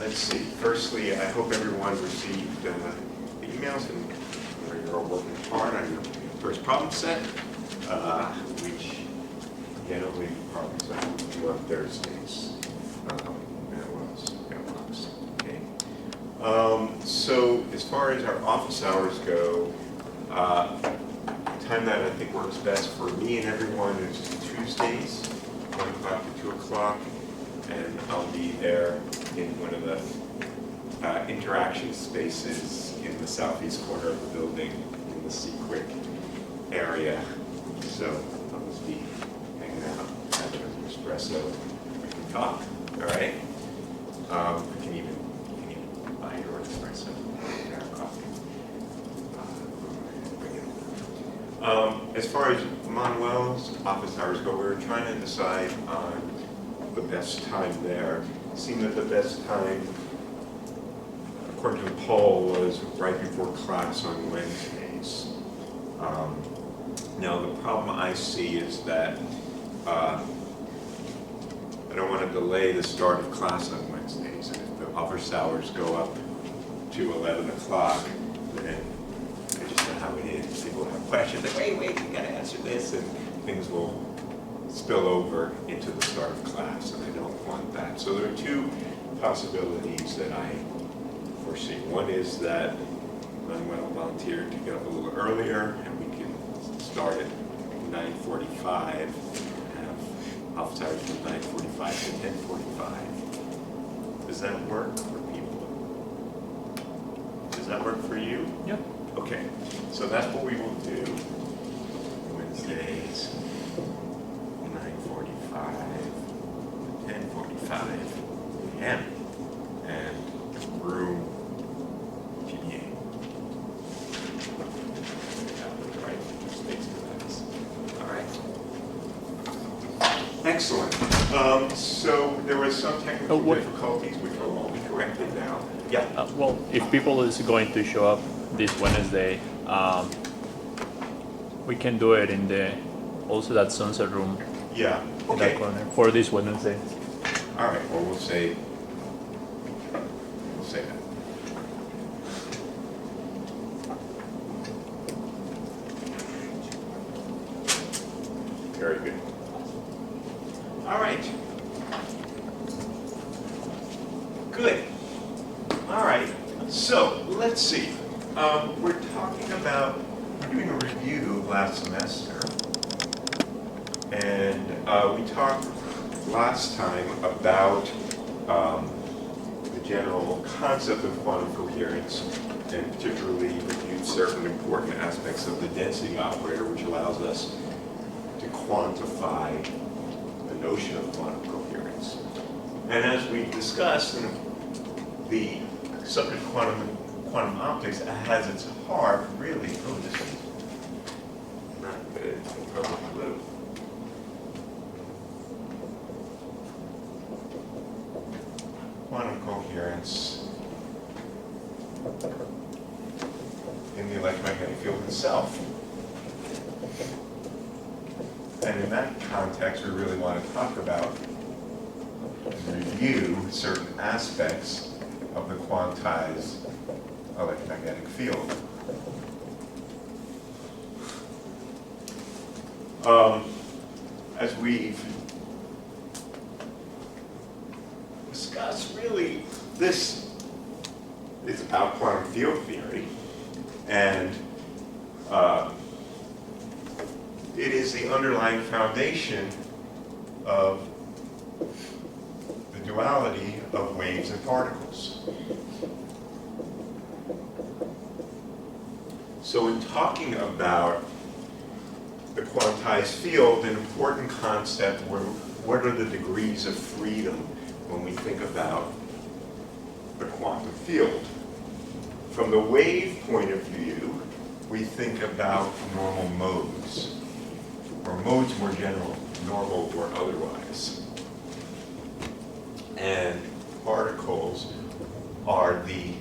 let's see. Firstly, I hope everyone received the emails and you're all working hard on your first problem set, which generally problem set we do on Thursdays. Okay. So as far as our office hours go, time that I think works best for me and everyone is Tuesdays, 1 o'clock to 2 o'clock, and I'll be there in one of the interaction spaces in the southeast corner of the building in the Seaquick area. So I'll just be hanging out, having an espresso. We can talk, all right? You can even buy your own espresso, or coffee. As far as Manuel's office hours go, we're trying to decide on the best time there. It seemed that the best time, according to the poll, was right before class on Wednesdays. Now the problem I see is that I don't want to delay the start of class on Wednesdays. And if the office hours go up to 11 o'clock, then I just know how it is. People have questions like, wait, you gotta answer this, and things will spill over into the start of class, and I don't want that. So there are two possibilities that I foresee. One is that Manuel volunteered to get up a little earlier, and we can start at 9:45 and have office hours from 9:45 to 10:45. Does that work for people? Does that work for you? Yeah. Okay, so that's what we will do. Wednesdays, 9:45 to 10:45 a.m. and room GBA. Right, space for that. All right. Excellent. So there was some technical difficulties which will all be corrected now. Yeah. Well, if people is going to show up this Wednesday, we can do it in the also that sunset room. Yeah. In that corner for this Wednesday. All right. Well, we'll say that. Very good. All right. Good. All right. So let's see. We're doing a review of last semester, and we talked last time about the general concept of quantum coherence, and particularly reviewed certain important aspects of the density operator, which allows us to quantify the notion of quantum coherence. And as we discussed, the subject of quantum optics has its heart really, this is not good, blue. Quantum coherence in the electromagnetic field itself. And in that context, we really want to talk about and review certain aspects of the quantized electromagnetic field. As we've discussed, really, this is about quantum field theory, and it is the underlying foundation of the duality of waves and particles. So in talking about the quantized field, an important concept were what are the degrees of freedom when we think about the quantum field. From the wave point of view, we think about normal modes, or modes more general, normal or otherwise. And particles are the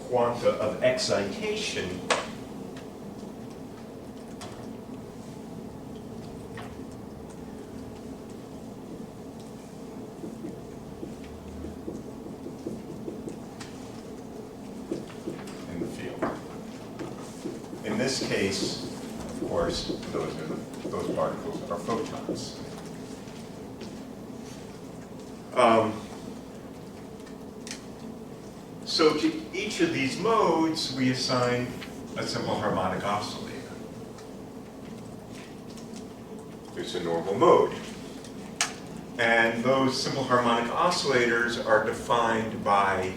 quanta of excitation this case, of course, those particles are photons. So to each of these modes, we assign a simple harmonic oscillator. It's a normal mode. And those simple harmonic oscillators are defined by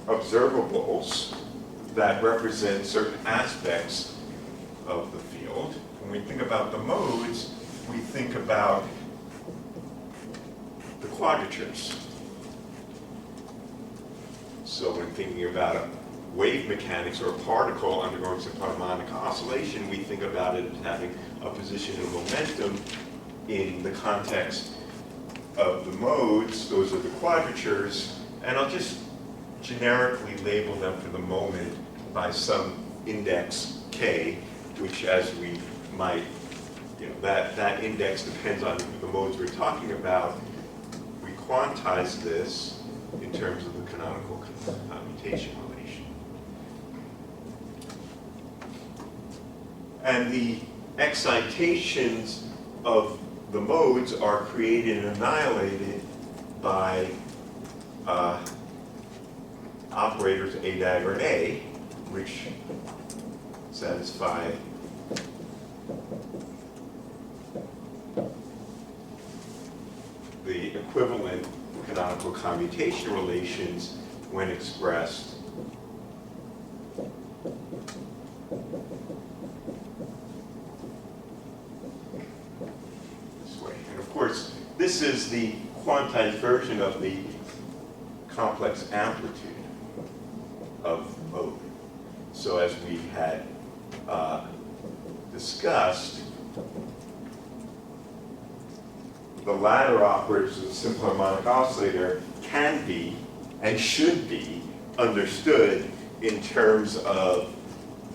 observables that represent certain aspects of the field. When we think about the modes, we think about the quadratures. So when thinking about wave mechanics or a particle undergoing simple harmonic oscillation, we think about it as having a position of momentum in the context of the modes. Those are the quadratures, and I'll just generically label them for the moment by some index k, which, as we might, that index depends on the modes we're talking about. We quantize this in terms of the canonical commutation relation. And the excitations of the modes are created and annihilated by operators A dagger A, which satisfy the equivalent canonical commutation relations when expressed this way. And of course, this is the quantized version of the complex amplitude of the mode. So as we had discussed, the ladder operators of the simple harmonic oscillator can be and should be understood in terms of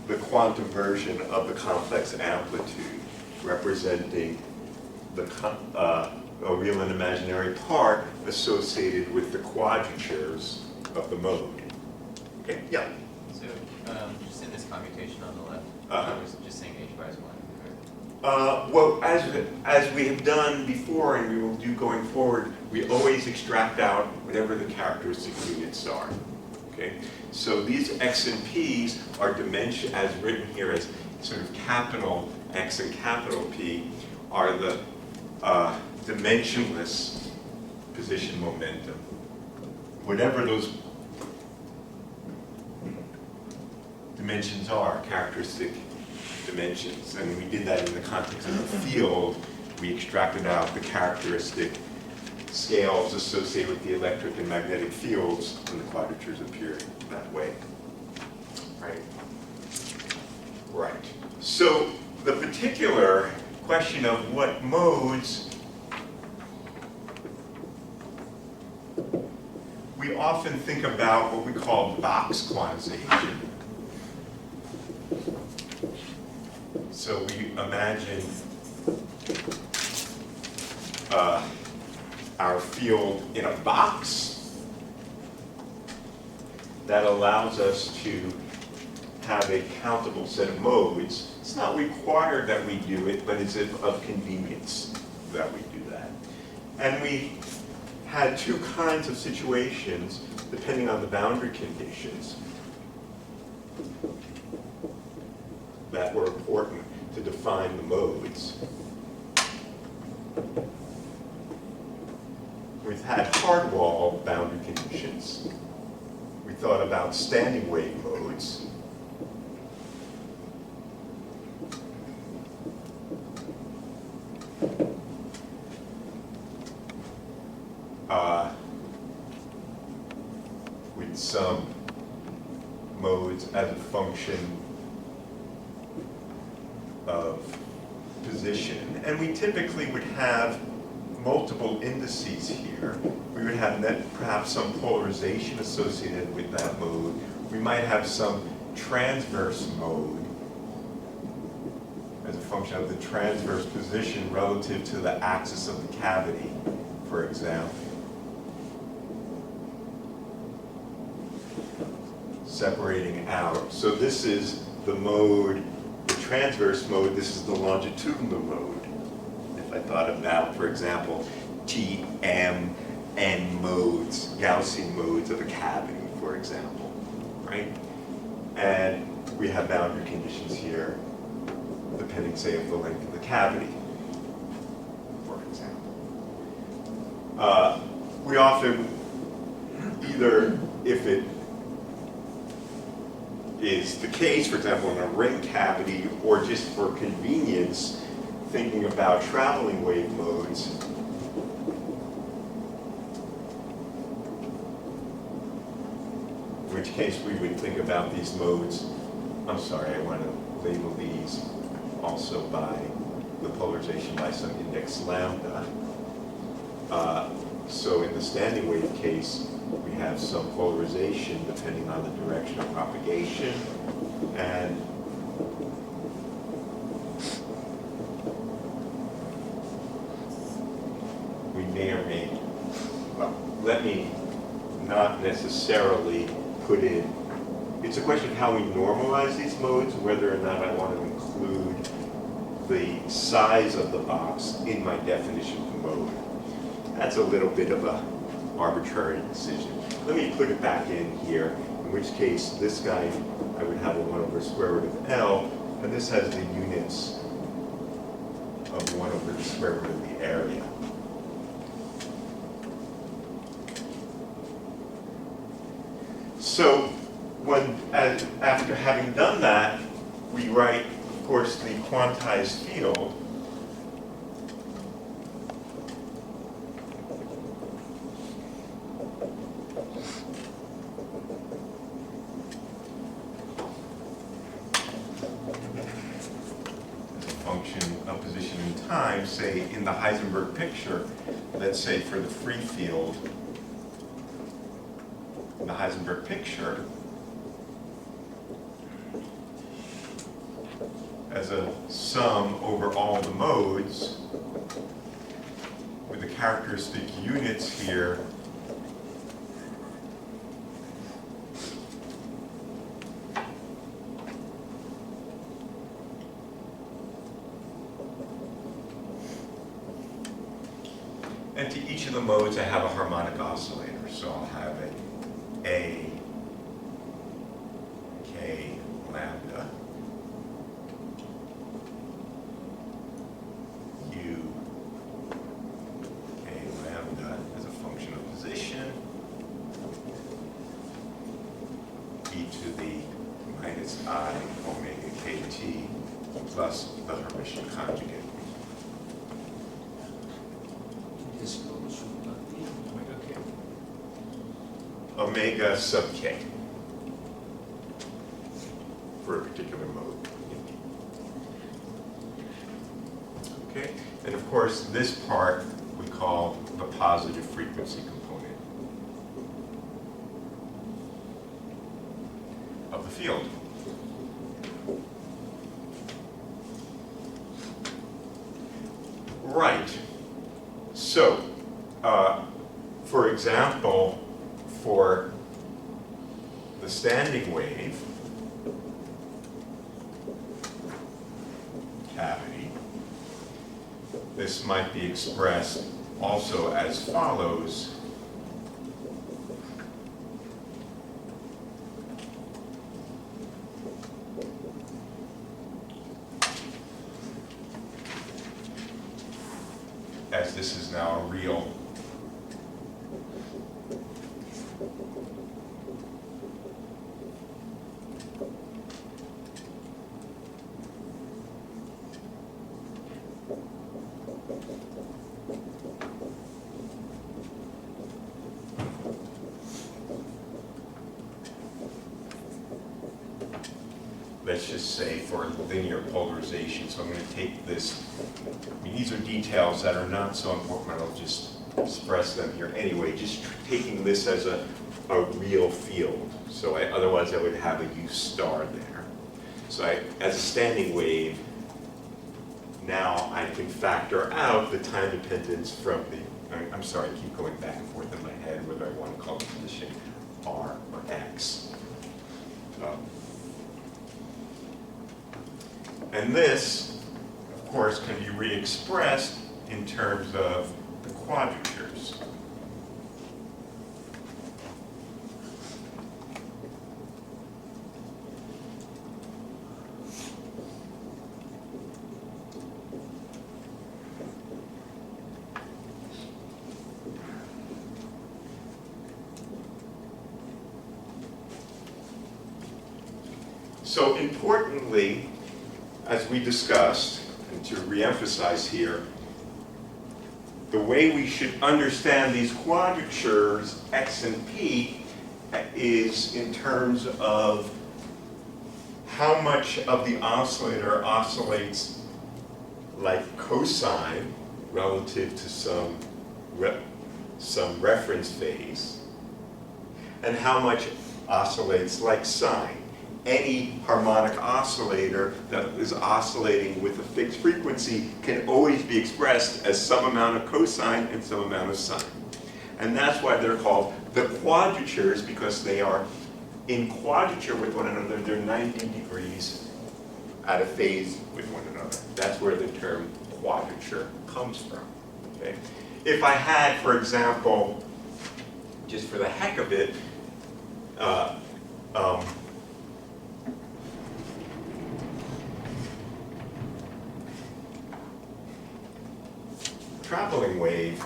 the quantum version of the complex amplitude, representing the a real and imaginary part associated with the quadratures of the mode. Okay, yeah? So, just in this commutation on the left, Uh-huh. I was just saying h bar is 1. Well, as we have done before and we will do going forward, we always extract out whatever the characteristic units are. Okay? So these x and p's are dimension, as written here as sort of capital X and capital P, are the dimensionless position momentum. Whatever those dimensions are, characteristic dimensions. And we did that in the context of the field. We extracted out the characteristic scales associated with the electric and magnetic fields, and the quadratures appeared that way. Right? Right. So the particular question of what modes, we often think about what we call box quantization. So we imagine our field in a box that allows us to have a countable set of modes. It's not required that we do it, but it's of convenience that we do that. And we had two kinds of situations depending on the boundary conditions that were important to define the modes. We've had hard wall boundary conditions. We thought about standing wave modes. With some modes as a function of position. And we typically would have multiple indices here. We would have perhaps some polarization associated with that mode. We might have some transverse mode as a function of the transverse position relative to the axis of the cavity, for example. separating out. So this is the mode, the transverse mode, this is the longitudinal mode. If I thought about, for example, T, M, N modes, Gaussian modes of a cavity, for example, right? And we have boundary conditions here, depending, say, of the length of the cavity, for example. We often, either if it is the case, for example, in a ring cavity, or just for convenience, thinking about traveling wave modes, in which case we would think about these modes. I'm sorry, I want to label these also by the polarization by some index lambda. So in the standing wave case, we have some polarization depending on the direction of propagation, and we may or may, well, let me not necessarily put in, it's a question of how we normalize these modes, whether or not I want to include the size of the box in my definition of mode. That's a little bit of a arbitrary decision. Let me put it back in here, in which case this guy, I would have a 1 over square root of L, and this has the units of 1 over the square root of the area. So after having done that, we write, of course, the quantized field. As a function of position and time, say in the Heisenberg picture, let's say for the free field, in the Heisenberg picture, as a sum over all the modes, with the characteristic units here and to each of the modes I have a harmonic oscillator, so I'll have it A, K, lambda, U, K, lambda as a function of position, e to the minus I omega kt plus the Hermitian conjugate. Omega sub k for a particular mode. Okay, and of course this part we call the positive frequency component of the field. Right. So, for example, for the standing wave cavity, this might be expressed also as follows. As this is now a real let's just say for linear polarization. So I'm going to take this, I mean, these are details that are not so important, I'll just express them here anyway, just taking this as a real field. So otherwise I would have a U star there. So as a standing wave, now I can factor out the time dependence from the, I'm sorry, I keep going back and forth in my head whether I want to call the position R or X. And this, of course, can be re-expressed in terms of the quadratures. So importantly, as we discussed, and to reemphasize here, the way we should understand these quadratures, x and p, is in terms of how much of the oscillator oscillates like cosine relative to some reference phase, and how much oscillates like sine. Any harmonic oscillator that is oscillating with a fixed frequency can always be expressed as some amount of cosine and some amount of sine. And that's why they're called the quadratures, because they are in quadrature with one another. They're 90 degrees out of phase with one another. That's where the term quadrature comes from. Okay? If I had, for example, just for the heck of it, traveling wave,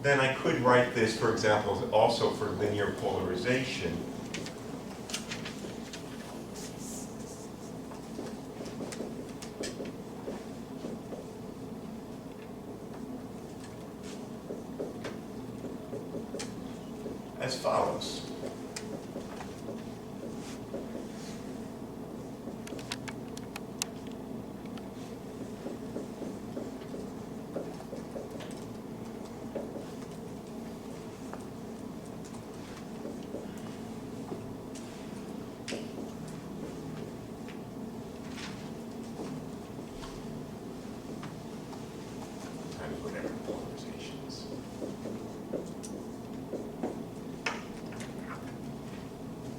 then I could write this, for example, also for linear polarization. As follows.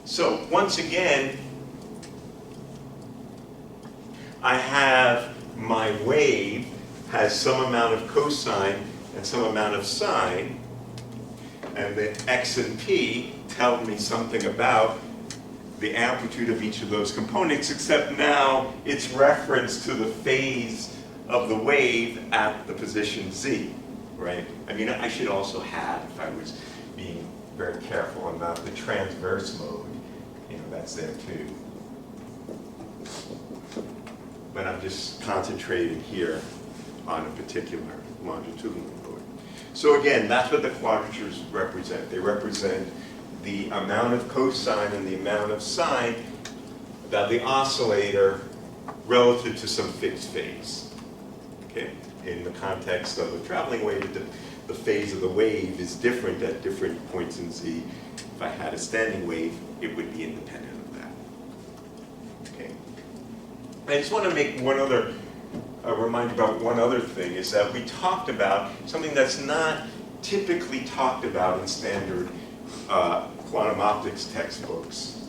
So once again, I have my wave has some amount of cosine and some amount of sine, and the x and p tell me something about the amplitude of each of those components, except now it's reference to the phase of the wave at the position z, right? I mean, I should also have, if I was being very careful about the transverse mode, that's there too. But I'm just concentrating here on a particular longitudinal mode. So again, that's what the quadratures represent. They represent the amount of cosine and the amount of sine that the oscillator relative to some fixed phase. Okay? In the context of a traveling wave, the phase of the wave is different at different points in z. If I had a standing wave, it would be independent of that. Okay. I just want to make one other reminder about one other thing, is that we talked about something that's not typically talked about in standard quantum optics textbooks,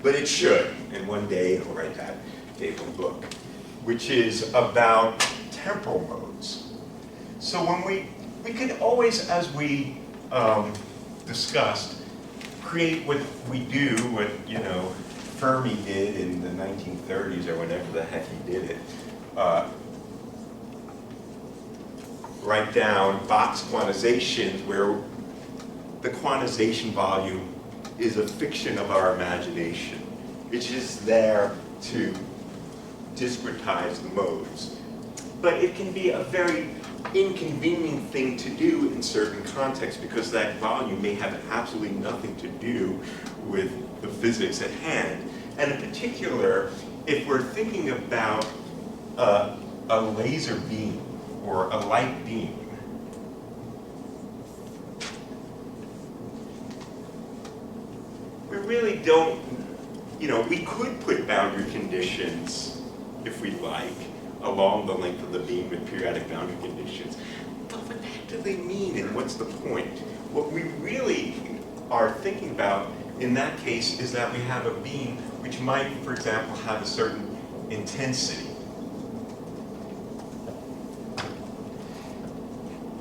but it should, and one day I'll write that favorite book, which is about temporal modes. So when we could always, as we discussed, create what we do, what Fermi did in the 1930s or whenever the heck he did it. Write down box quantizations where the quantization volume is a fiction of our imagination. It's just there to discretize the modes. But it can be a very inconvenient thing to do in certain contexts, because that volume may have absolutely nothing to do with the physics at hand. And in particular, if we're thinking about a laser beam or a light beam, we really don't, we could put boundary conditions, if we like, along the length of the beam with periodic boundary conditions. But what the heck do they mean, and what's the point? what we really are thinking about in that case is that we have a beam which might, for example, have a certain intensity.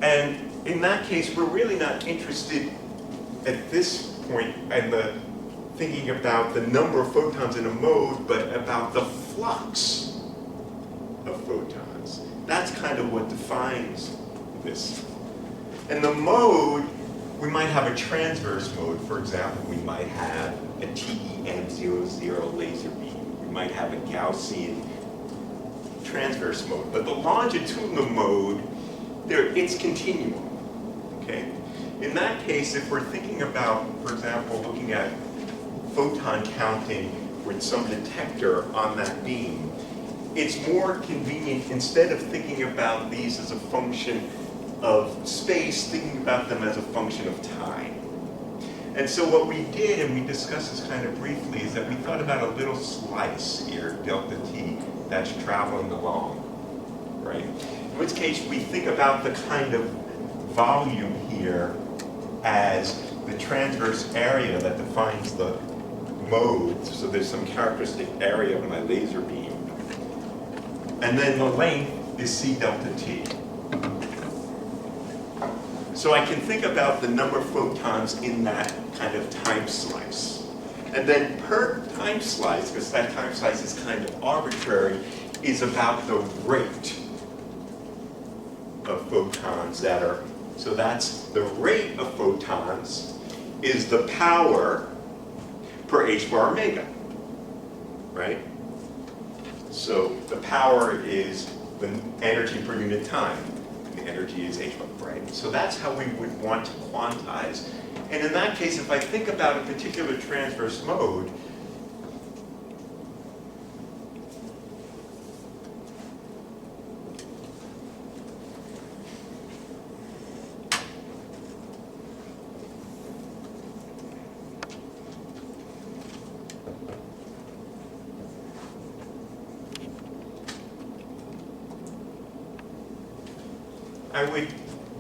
And in that case, we're really not interested at this point in the thinking about the number of photons in a mode, but about the flux of photons. That's kind of what defines this. And the mode, we might have a transverse mode. For example, we might have a TEM00 laser beam. We might have a Gaussian transverse mode. But the longitudinal mode, it's continuum, okay? In that case, if we're thinking about, for example, looking at photon counting with some detector on that beam, it's more convenient, instead of thinking about these as a function of space, thinking about them as a function of time. And so what we did, and we discussed this kind of briefly, is that we thought about a little slice here, delta t, that's traveling along, right? In which case we think about the kind of volume here as the transverse area that defines the mode. So there's some characteristic area of my laser beam. And then the length is c delta t. So I can think about the number of photons in that kind of time slice. And then per time slice, because that time slice is kind of arbitrary, is about the rate of photons that are, so that's the rate of photons is the power per h bar omega, right? So the power is the energy per unit time. The energy is h bar, right? So that's how we would want to quantize. And in that case, if I think about a particular transverse mode, I would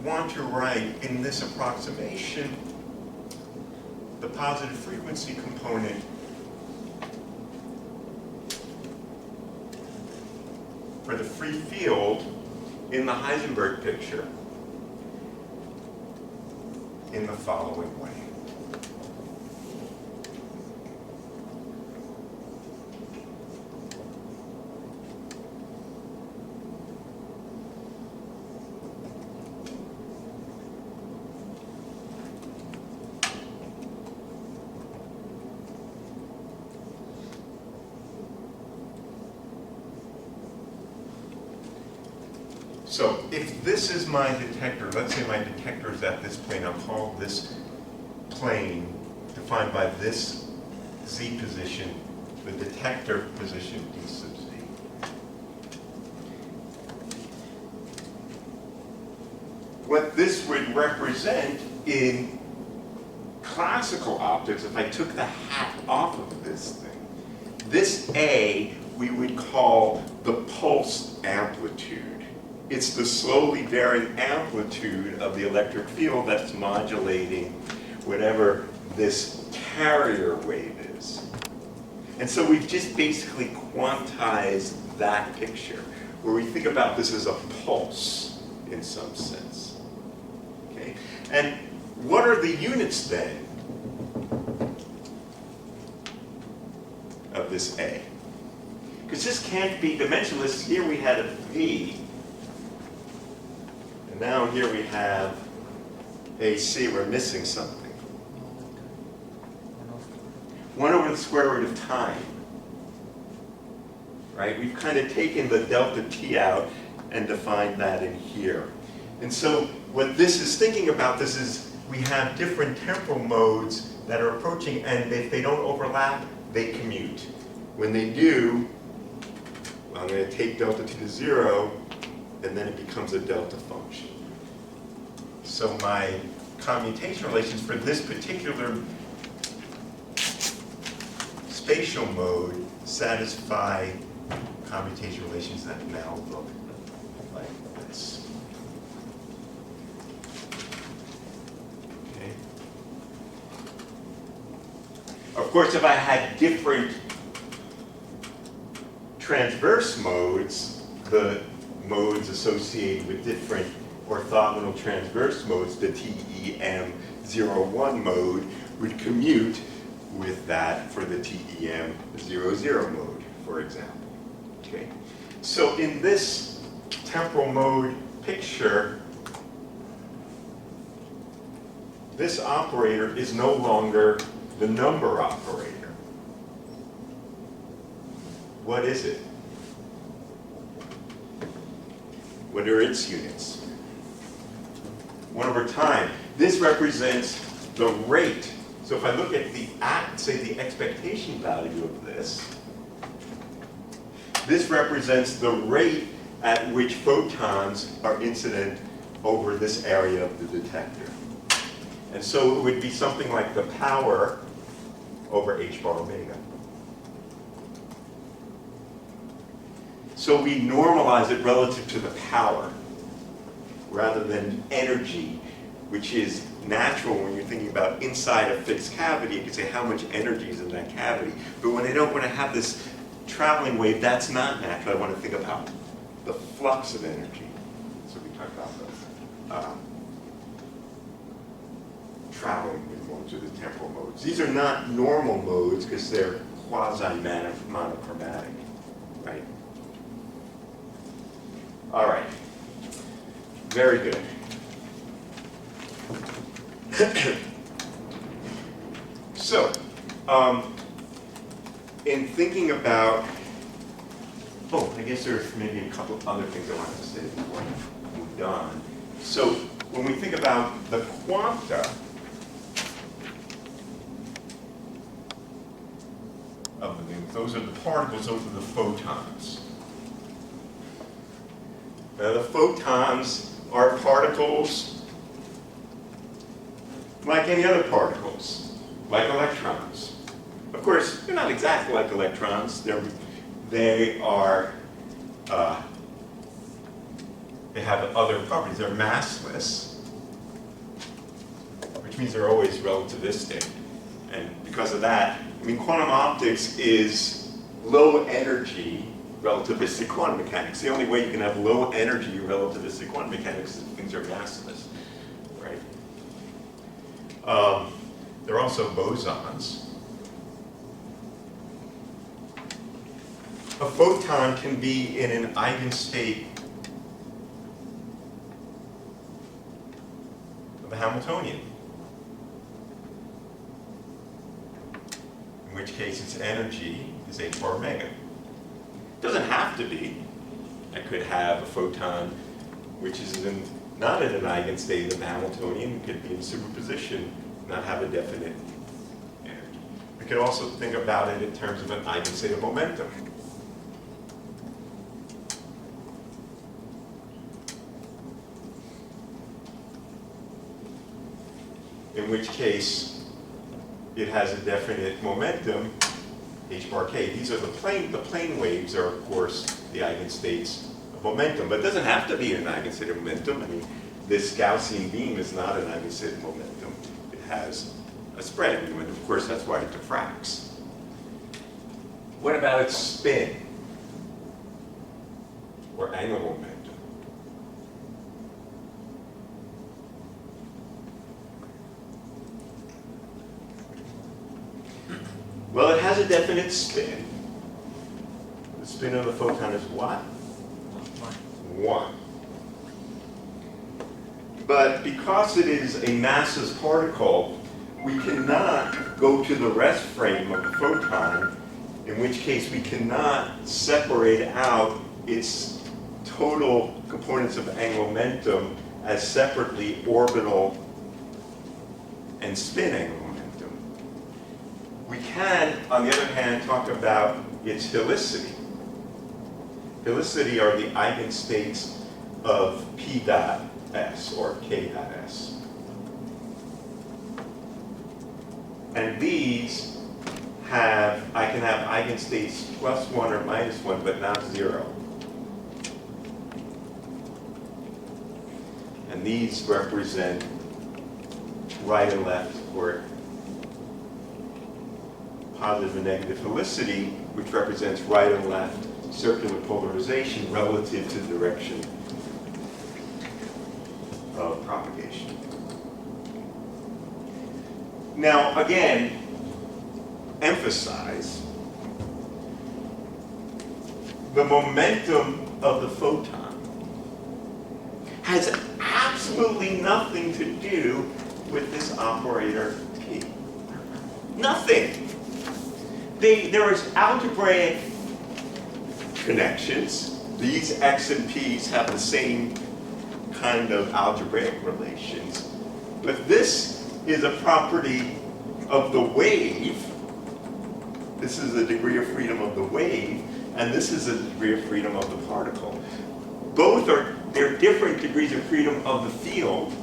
want to write in this approximation the positive frequency component for the free field in the Heisenberg picture in the following way. So if this is my detector, let's say my detector is at this plane, I'll call this plane defined by this z position, the detector position d sub z. What this would represent in classical optics, if I took the hat off of this thing, this A we would call the pulse amplitude. It's the slowly varying amplitude of the electric field that's modulating whatever this carrier wave is. And so we've just basically quantized that picture, where we think about this as a pulse in some sense. Okay? And what are the units then of this A? Because this can't be dimensionless. Here we had a V. Now here we have AC, we're missing something. 1 over the square root of time. Right? We've kind of taken the delta t out and defined that in here. And so what this is thinking about this is we have different temporal modes that are approaching, and if they don't overlap, they commute. When they do, I'm going to take delta t to 0, and then it becomes a delta function. So my commutation relations for this particular spatial mode satisfy commutation relations that now look like this. Okay. course, if I had different transverse modes, the modes associated with different orthogonal transverse modes, the TEM01 mode would commute with that for the TEM00 mode, for example. Okay. So in this temporal mode picture, this operator is no longer the number operator. What is it? What are its units? 1/time. This represents the rate. So if I look at the expectation value of this represents the rate at which photons are incident over this area of the detector. And so it would be something like the power over h bar omega. So we normalize it relative to the power rather than energy, which is natural when you're thinking about inside a fixed cavity. You can say how much energy is in that cavity. But when I don't want to have this traveling wave, that's not natural. I want to think about the flux of energy. So we talk about the traveling modes or the temporal modes. These are not normal modes because they're quasi-monochromatic, right? All right. Very good. So, in thinking about, I guess there's maybe a couple of other things I wanted to say before I moved on. So, when we think about the quanta of the things, those are the particles, those are the photons. Now, the photons are particles like any other particles, like electrons. Of course, they're not exactly like electrons. They have other properties. They're massless, which means they're always relativistic. And because of that, quantum optics is low energy relativistic quantum mechanics. The only way you can have low energy relativistic quantum mechanics is if things are massless, right? There are also bosons. A photon can be in an eigenstate of a Hamiltonian, in which case its energy is h bar omega. It doesn't have to be. I could have a photon which is not in an eigenstate of the Hamiltonian. It could be in superposition, not have a definite energy. We could also think about it in terms of an eigenstate of momentum. In which case, it has a definite momentum, h bar k. These are the plane waves are, of course, the eigenstates of momentum. But it doesn't have to be an eigenstate of momentum. This Gaussian beam is not an eigenstate of momentum. It has a spread, and of course, that's why it diffracts. What about its spin? Or angular momentum? Well, it has a definite spin. The spin of the photon is what? 1. But because it is a massless particle, we cannot go to the rest frame of the photon, in which case we cannot separate out its total components of angular momentum as separately orbital and spin angular momentum. We can, on the other hand, talk about its helicity. Helicity are the eigenstates of P dot S or K dot S. And these I can have eigenstates +1 or -1, but not 0. And these represent right and left, or positive and negative helicity, which represents right and left circular polarization relative to the direction of propagation. Now, again, emphasize the momentum of the photon has absolutely nothing to do with this operator P. Nothing. There is algebraic connections. These X and P's have the same kind of algebraic relations. But this is a property of the wave. This is the degree of freedom of the wave, and this is the degree of freedom of the particle. Both they're different degrees of freedom of the field,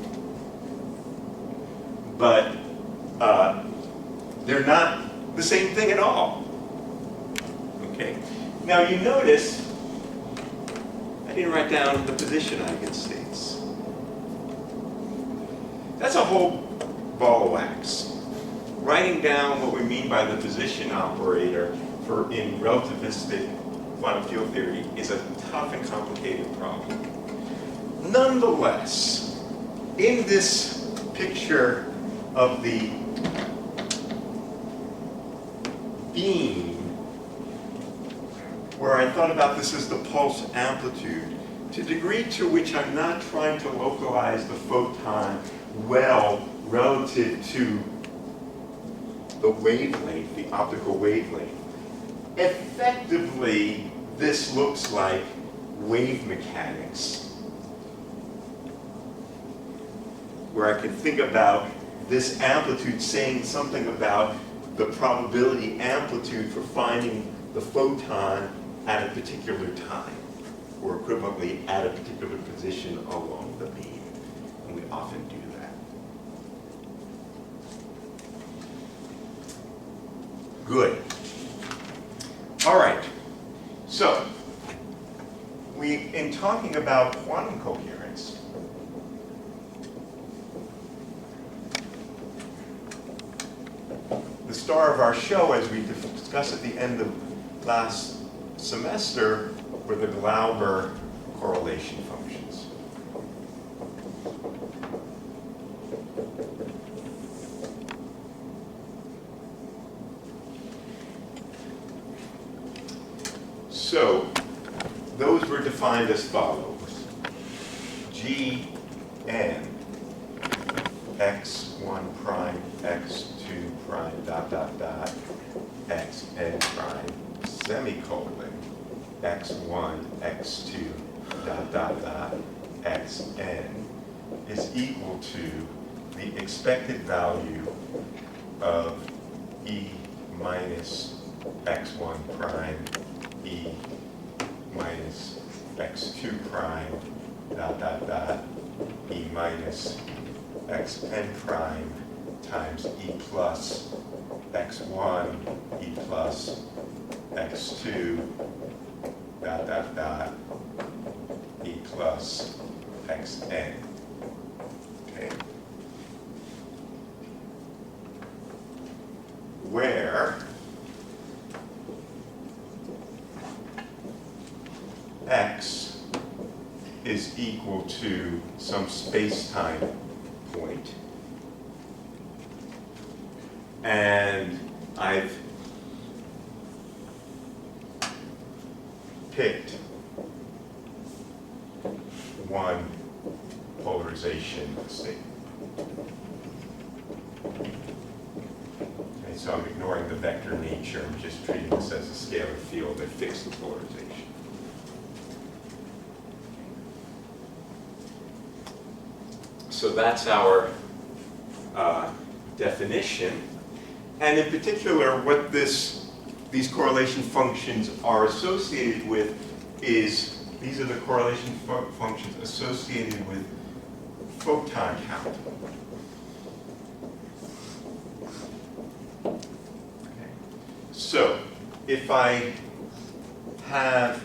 but they're not the same thing at all. Okay. Now you notice I didn't write down the position eigenstates. That's a whole ball of wax. Writing down what we mean by the position operator in relativistic quantum field theory is a tough and complicated problem. Nonetheless, in this picture of the beam, where I thought about this as the pulse amplitude, to the degree to which I'm not trying to localize the photon well relative to the wavelength, the optical wavelength, effectively this looks like wave mechanics, where I can think about this amplitude saying something about the probability amplitude for finding the photon at a particular time, or equivalently at a particular position along the beam. And we often do that. Good. All right. So, in talking about quantum coherence, the star of our show, as we discussed at the end of last semester, were the Glauber correlation functions. So, those were defined as follows. G n x1 prime, x2 prime, dot, dot, dot, xn prime, semicolon, x1, x2, dot, dot, dot, xn is equal to the expected value of E minus x1 prime, E minus x2 prime, dot, dot, dot, E minus xn prime times E plus x1, E plus x2, dot, dot, dot, E plus xn. Okay. Where x is equal to some space-time point, and I've picked one polarization state. Okay, so I'm ignoring the vector nature, I'm just treating this as a scalar field that fixed the polarization. So that's our definition. And in particular, what these correlation functions are associated with is, these are the correlation functions associated with photon count. Okay. So, if I have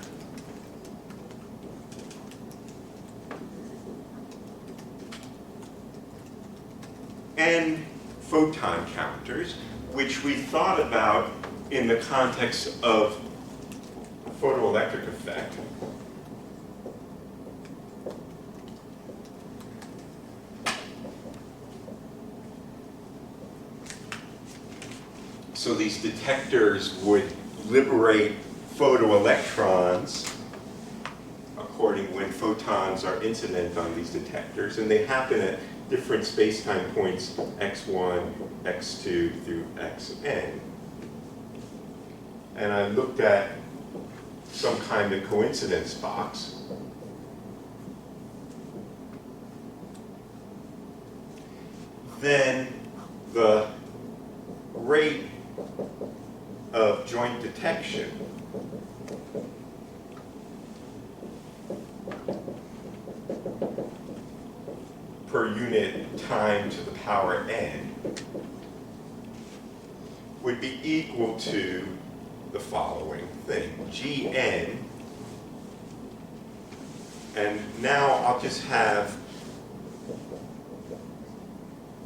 n photon counters, which we thought about in the context of photoelectric effect, so these detectors would liberate photoelectrons according when photons are incident on these detectors, and they happen at different space-time points, x1, x2 through xn. And I looked at some kind of coincidence box. Then the rate of joint detection per unit time to the power n would be equal to the following thing, Gn, and now I'll just have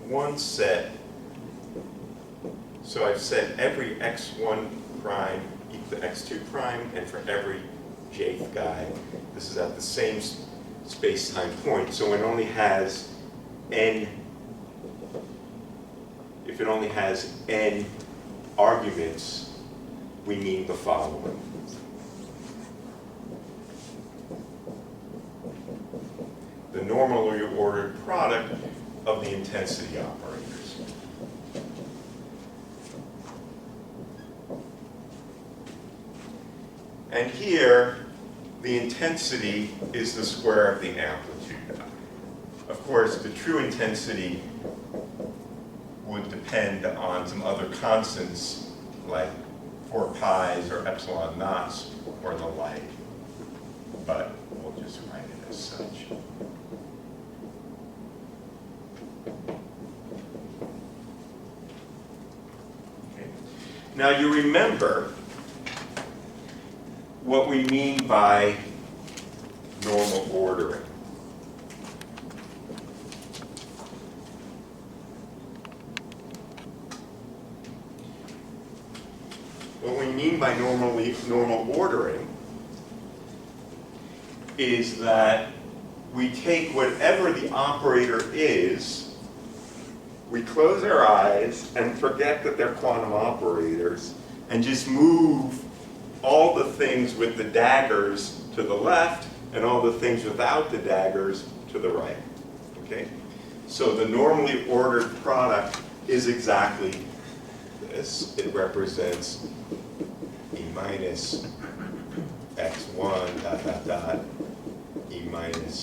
one set. So I've set every x1 prime equal to x2 prime, and for every jth guy, this is at the same space-time point. So it only has n, if it only has n arguments, we mean the following. The normally ordered product of the intensity operators. And here, the intensity is the square of the amplitude. Of course, the true intensity would depend on some other constants like 4 pi's or epsilon naughts or the like, but we'll just write it as such. Okay. Now you remember what we mean by normal ordering. What we mean by normal ordering is that we take whatever the operator is, we close our eyes and forget that they're quantum operators, and just move all the things with the daggers to the left and all the things without the daggers to the right. Okay? So the normally ordered product is exactly this. It represents E minus x1 dot dot dot E minus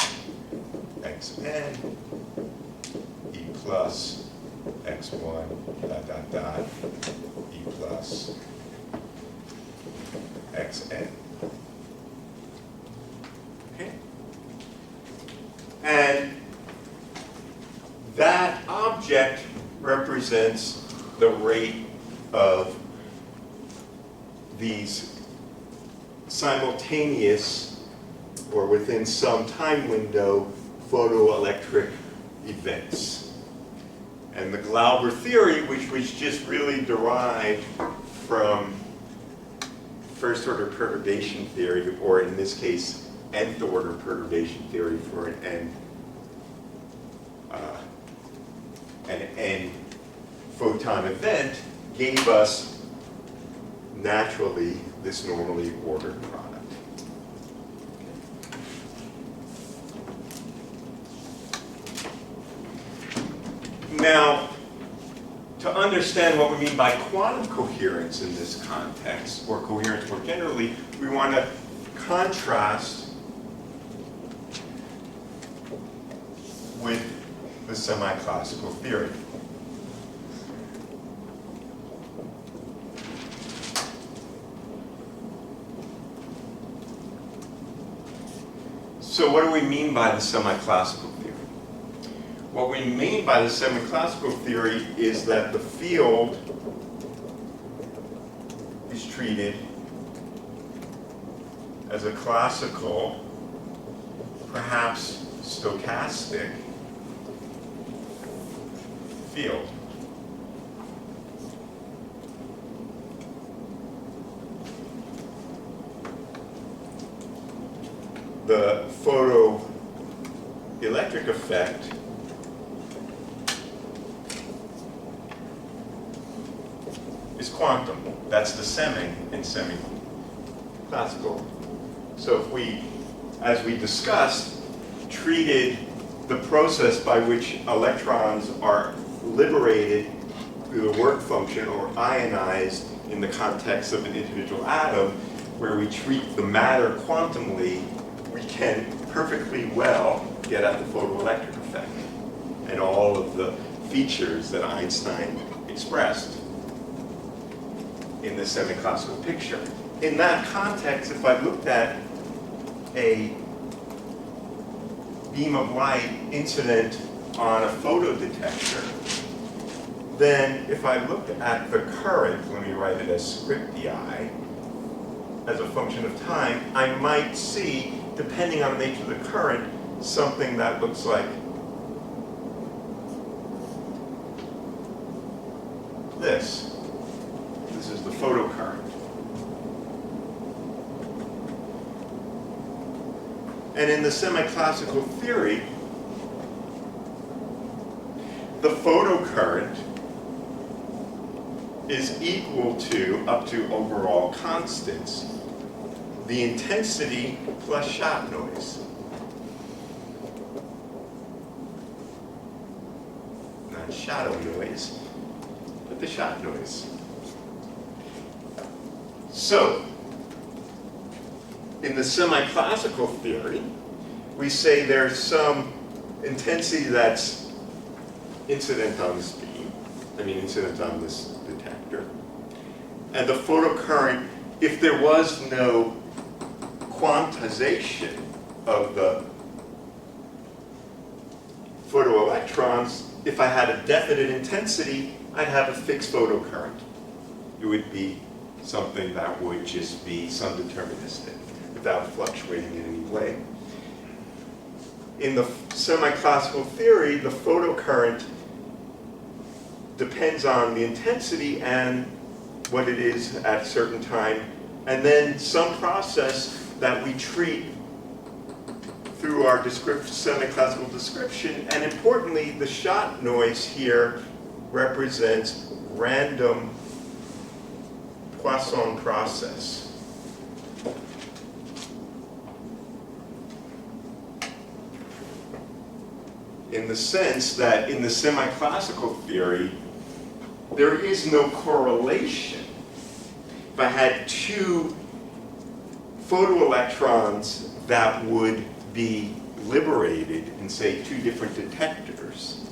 xn E plus x1 dot dot dot E plus xn. Okay? And that object represents the rate of these simultaneous, or within some time window, photoelectric events. And the Glauber theory, which was just really derived from first order perturbation theory, or in this case, nth order perturbation theory for an n photon event, gave us naturally this normally ordered product. Now, to understand what we mean by quantum coherence in this context, or coherence more generally, we want to contrast with the semi-classical theory. So what do we mean by the semi-classical theory? What we mean by the semi-classical theory is that the field is treated as a classical, perhaps stochastic field. effect is quantum. That's the semi in semi-classical. So if we, as we discussed, treated the process by which electrons are liberated through the work function or ionized in the context of an individual atom, where we treat the matter quantumly, we can perfectly well get at the photoelectric effect and all of the features that Einstein expressed in the semi-classical picture. In that context, if I looked at a beam of light incident on a photodetector, then if I looked at the current, let me write it as script di, as a function of time, I might see, depending on the nature of the current, something that looks like this. This is the photocurrent. And in the semi-classical theory, the photocurrent is equal to, up to overall constants, the intensity plus shot noise. Not shadow noise, but the shot noise. So, in the semi-classical theory, we say there's some intensity that's incident on this beam, incident on this detector. And the photocurrent, if there was no quantization of the photoelectrons, if I had a definite intensity, I'd have a fixed photocurrent. It would be something that would just be some deterministic without fluctuating in any way. In the semi-classical theory, the photocurrent depends on the intensity and what it is at a certain time, and then some process that we treat through our semi-classical description. And importantly, the shot noise here represents random Poisson process. In the sense that in the semi-classical theory, there is no correlation. If I had two photoelectrons that would be liberated in, say, two different detectors,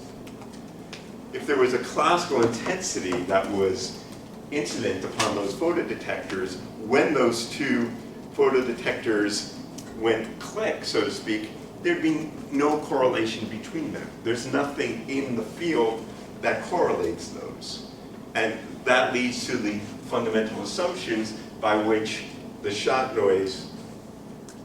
if there was a classical intensity that was incident upon those photodetectors, when those two photodetectors went click, so to speak, there'd be no correlation between them. There's nothing in the field that correlates those. And that leads to the fundamental assumptions by which the shot noise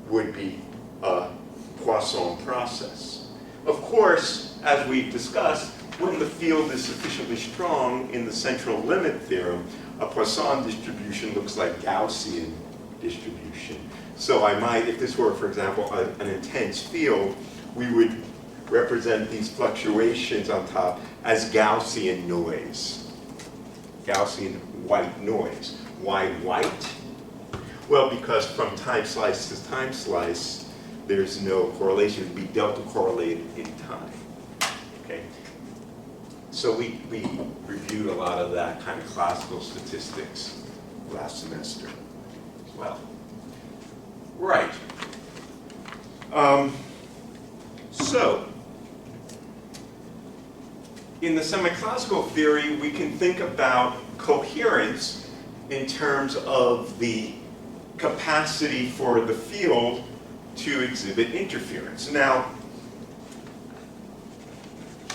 would be a Poisson process. Of course, as we've discussed, when the field is sufficiently strong in the central limit theorem, a Poisson distribution looks like Gaussian distribution. So I might, if this were, for example, an intense field, we would represent these fluctuations on top as Gaussian noise. Gaussian white noise. Why white? Well, because from time slice to time slice, there's no correlation. It would be delta correlated in time. Okay. So we reviewed a lot of that kind of classical statistics last semester as well. Right. So, in the semi-classical theory, we can think about coherence in terms of the capacity for the field to exhibit interference. Now,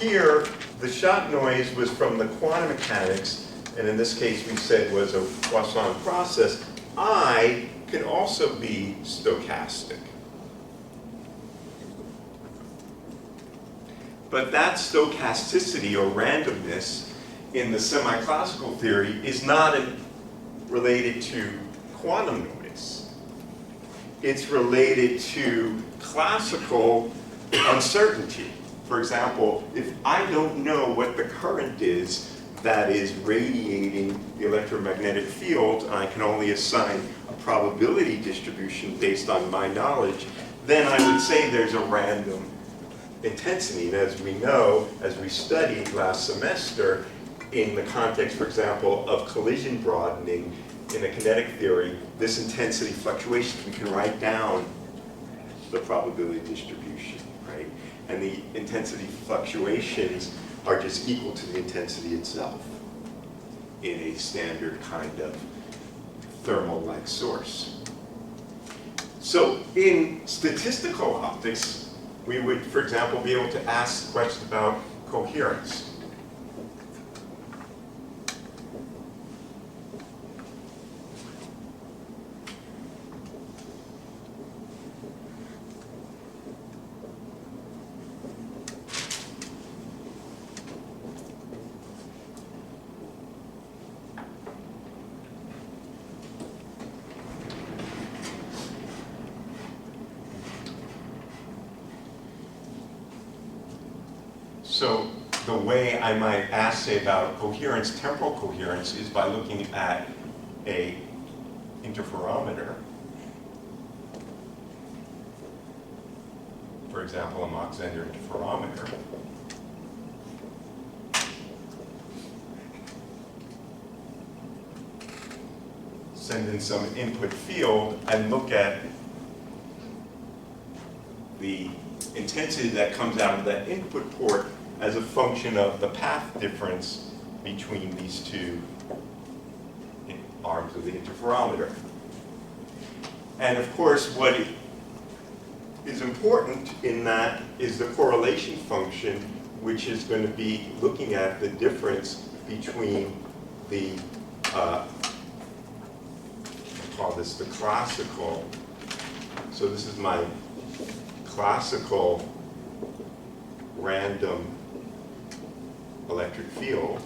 here, the shot noise was from the quantum mechanics, and in this case we said was a Poisson process. I can also be stochastic. But that stochasticity or randomness in the semi-classical theory is not related to quantum noise. It's related to classical uncertainty. For example, if I don't know what the current is that is radiating the electromagnetic field, and I can only assign a probability distribution based on my knowledge, then I would say there's a random intensity. And as we know, as we studied last semester, in the context, for example, of collision broadening in a kinetic theory, this intensity fluctuation, we can write down the probability distribution, right? And the intensity fluctuations are just equal to the intensity itself in a standard kind of thermal-like source. So in statistical optics, we would, for example, be able to ask questions about coherence. So the way I might ask, say, about coherence, temporal coherence, is by looking at a interferometer. For example, a Mach-Zehnder interferometer. Send in some input field and look at the intensity that comes out of that input port as a function of the path difference between these two arms of the interferometer. And of course, what is important in that is the correlation function, which is going to be looking at the difference between the, I'll call this the classical, so this is my classical random electric field,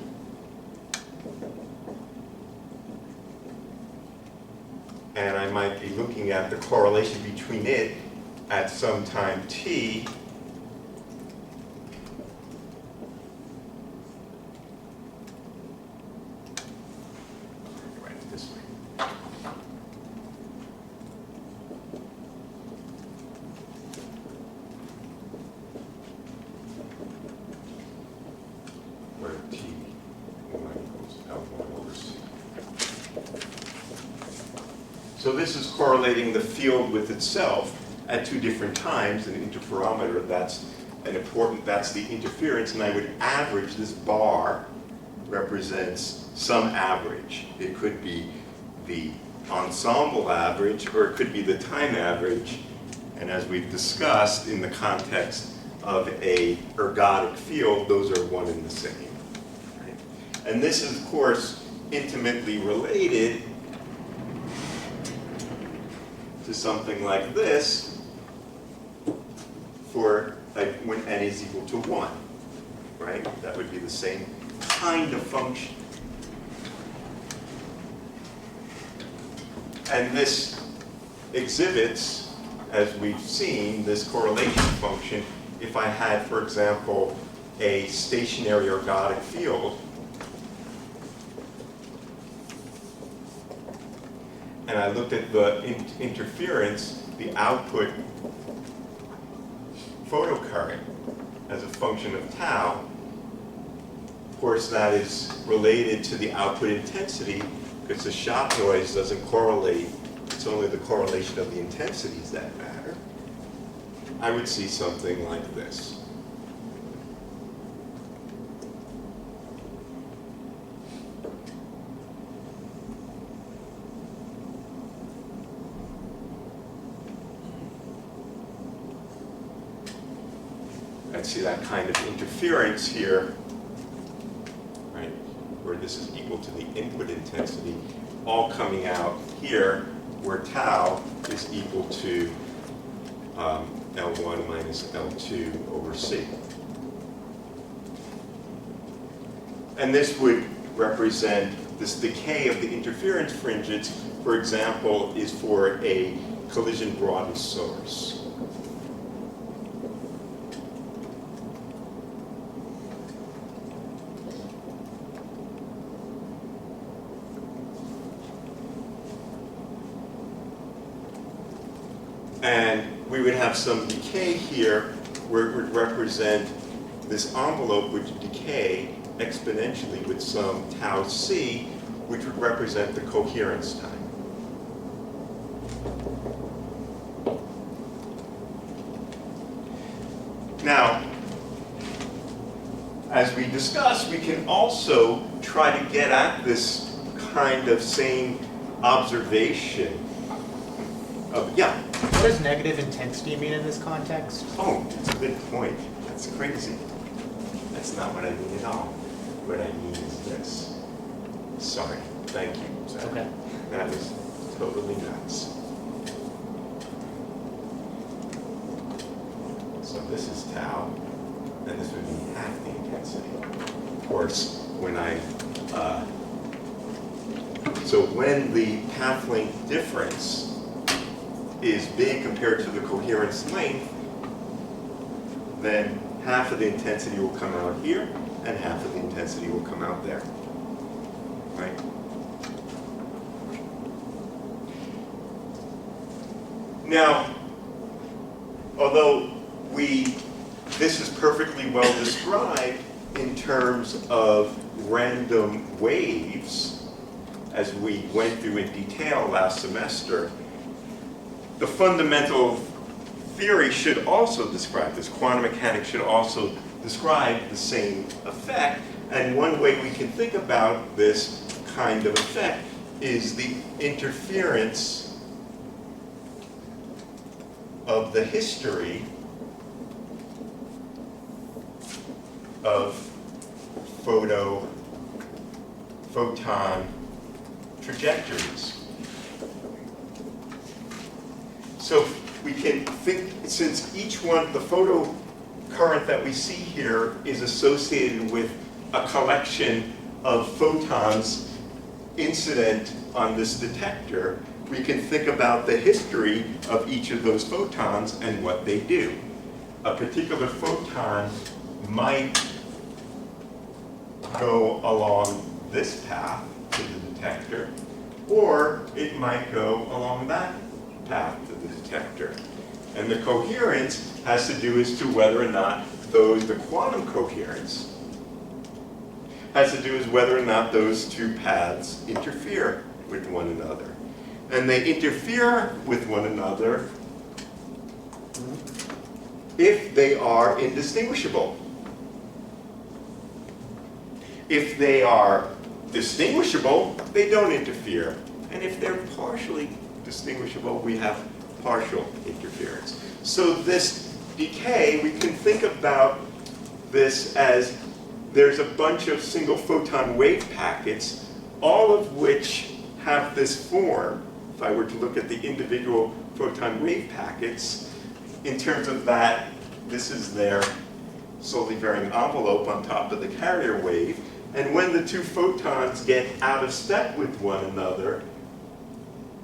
and I might be looking at the correlation between it at some time t this way. Where T1 equals L1 over C. So this is correlating the field with itself at two different times. An interferometer, that's the interference, and I would average. This bar represents some average. It could be the ensemble average, or it could be the time average. And as we've discussed in the context of a ergodic field, those are one and the same. Right? And this is, of course, intimately related to something like this for when n is equal to 1, right? That would be the same kind of function. And this exhibits, as we've seen, this correlation function if I had, for example, a stationary ergodic field, and I looked at the interference, the output photocurrent as a function of tau. Of course, that is related to the output intensity because the shot noise doesn't correlate. It's only the correlation of the intensities that matter. I would see something like this. I'd see that kind of interference here, right, where this is equal to the input intensity, all coming out here, where tau is equal to L1 minus L2 over C. And this would represent this decay of the interference fringes, for example, is for a collision broadened source. And we would have some decay here where it would represent this envelope which would decay exponentially with some tau c, which would represent the coherence time. Now, as we discussed, we can also try to get at this kind of same observation of, yeah. What does negative intensity mean in this context? Oh, that's a good point. That's crazy. That's not what I mean at all. What I mean is this. Sorry. Thank you, Zach. Okay. That was totally nuts. So this is tau, and this would be half the intensity. Of course, when so when the path length difference is big compared to the coherence length, then half of the intensity will come out here, and half of the intensity will come out there. Right? Now, although this is perfectly well described in terms of random waves, as we went through in detail last semester, the fundamental theory should also describe this. Quantum mechanics should also describe the same effect. And one way we can think about this kind of effect is the interference of the history of photon trajectories. So we can think, since each one, the photo current that we see here is associated with a collection of photons incident on this detector, we can think about the history of each of those photons and what they do. A particular photon might go along this path to the detector, or it might go along that path to the detector. And the coherence has to do as to whether or not the quantum coherence has to do with whether or not those two paths interfere with one another. And they interfere with one another if they are indistinguishable. If they are distinguishable, they don't interfere. And if they're partially distinguishable, we have partial interference. So this decay, we can think about this as there's a bunch of single photon wave packets, all of which have this form. If I were to look at the individual photon wave packets, in terms of that, this is their slowly varying envelope on top of the carrier wave. And when the two photons get out of step with one another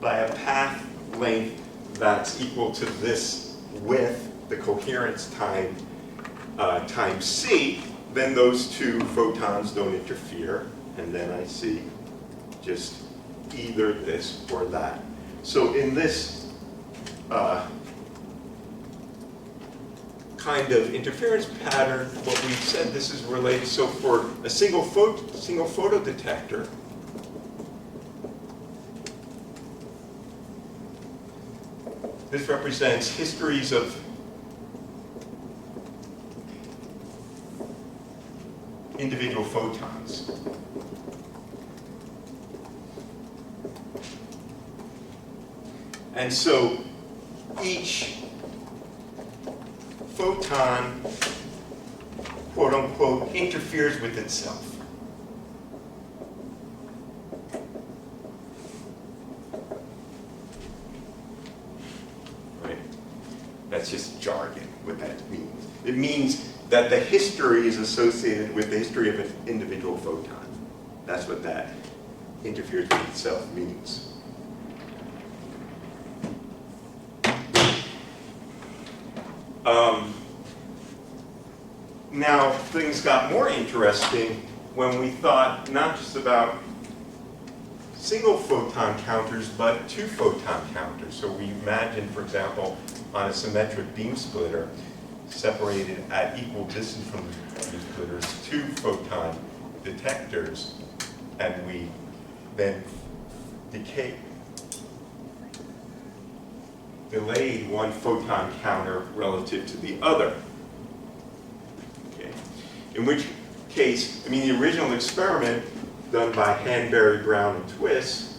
by a path length that's equal to this width, the coherence time, times c, then those two photons don't interfere, and then I see just either this or that. So in this kind of interference pattern, what we said this is related. So for a single photodetector, this represents histories of individual photons. And so each photon, quote unquote, interferes with itself. Right? That's just jargon, what that means. It means that the history is associated with the history of an individual photon. That's what that interferes with itself means. Now, things got more interesting when we thought not just about single photon counters, but two photon counters. So we imagined, for example, on a symmetric beam splitter, separated at equal distance from the beam splitters, 2 photon detectors, and we then delayed one photon counter relative to the other. Okay. In which case, I mean, the original experiment done by Hanbury, Brown, and Twiss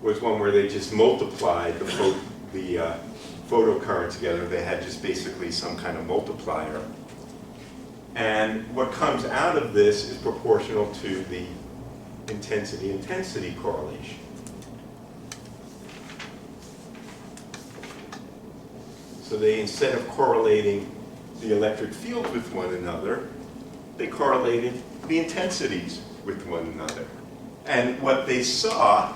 was one where they just multiplied the photocurrent together. They had just basically some kind of multiplier. And what comes out of this is proportional to the intensity-intensity correlation. So they, instead of correlating the electric fields with one another, they correlated the intensities with one another. And what they saw,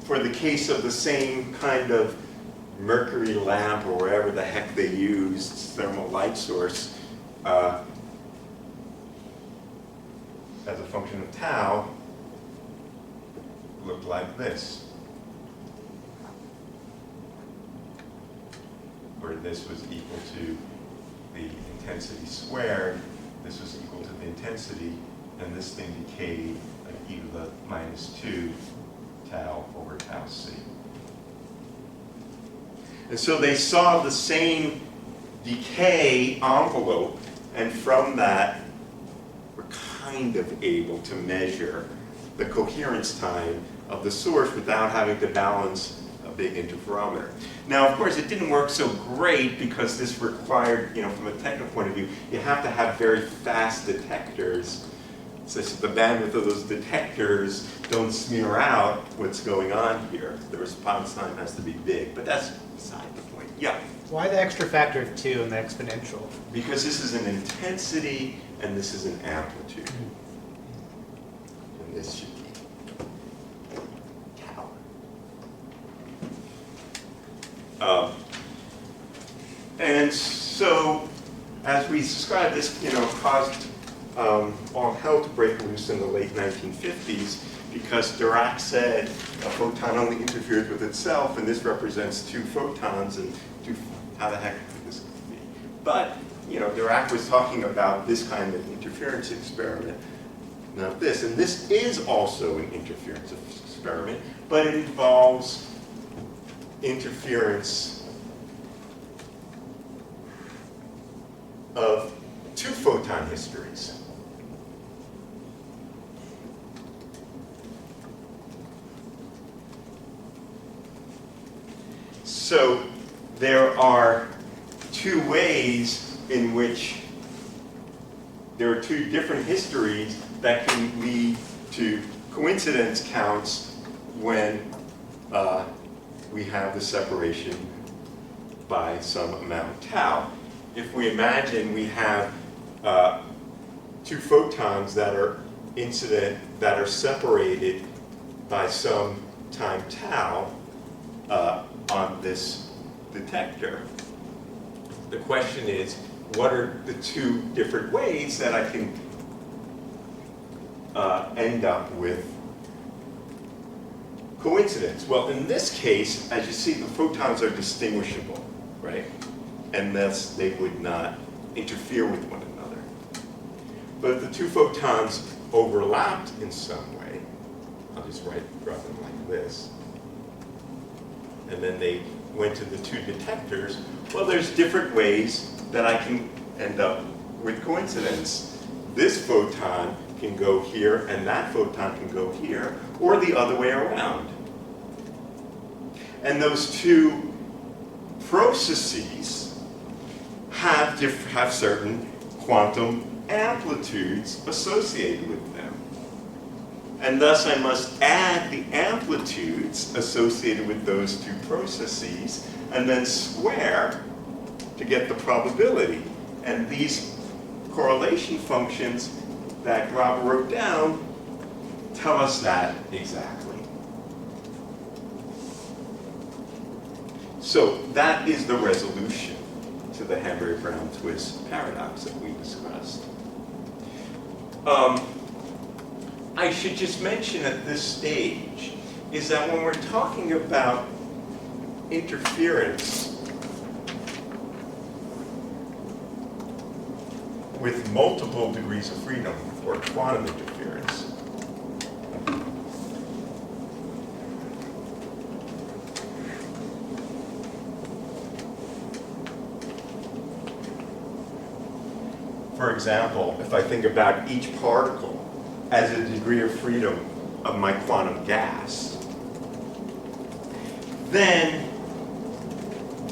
for the case of the same kind of mercury lamp or wherever the heck they used, thermal light source, as a function of tau, looked like this. Where this was equal to the intensity squared, this was equal to the intensity, and this thing decayed like e to the -2 tau over tau c. And so they saw the same decay envelope, and from that were kind of able to measure the coherence time of the source without having to balance a big interferometer. Now, of course, it didn't work so great because this required, from a technical point of view, you have to have very fast detectors such that the bandwidth of those detectors don't smear out what's going on here. The response time has to be big, but that's beside the point. Yeah? Why the extra factor of 2 in the exponential? Because this is an intensity and this is an amplitude. And this should be tau. And so, as we described, this caused all hell to break loose in the late 1950s because Dirac said a photon only interferes with itself, and this represents 2 photons, and how the heck could this be? But Dirac was talking about this kind of interference experiment, not this. And this is also an interference experiment, but it involves interference of 2 photon histories. So there are 2 ways in which there are 2 different histories that can lead to coincidence counts when we have the separation by some amount tau. If we imagine we have 2 photons that are incident, that are separated by some time tau on this detector, the question is, what are the 2 different ways that I can end up with coincidence? Well, in this case, as you see, the photons are distinguishable, right? And thus they would not interfere with one another. But if the 2 photons overlapped in some way, I'll just draw them like this, and then they went to the 2 detectors, well, there's different ways that I can end up with coincidence. This photon can go here, and that photon can go here, or the other way around. And those 2 processes have certain quantum amplitudes associated with them. And thus I must add the amplitudes associated with those 2 processes and then square to get the probability. And these correlation functions that Rob wrote down tell us that exactly. So that is the resolution. to the Hamburg-Brown-Twiss paradox that we discussed. I should just mention at this stage is that when we're talking about interference with multiple degrees of freedom, or quantum interference, for example, if I think about each particle as a degree of freedom of my quantum gas, then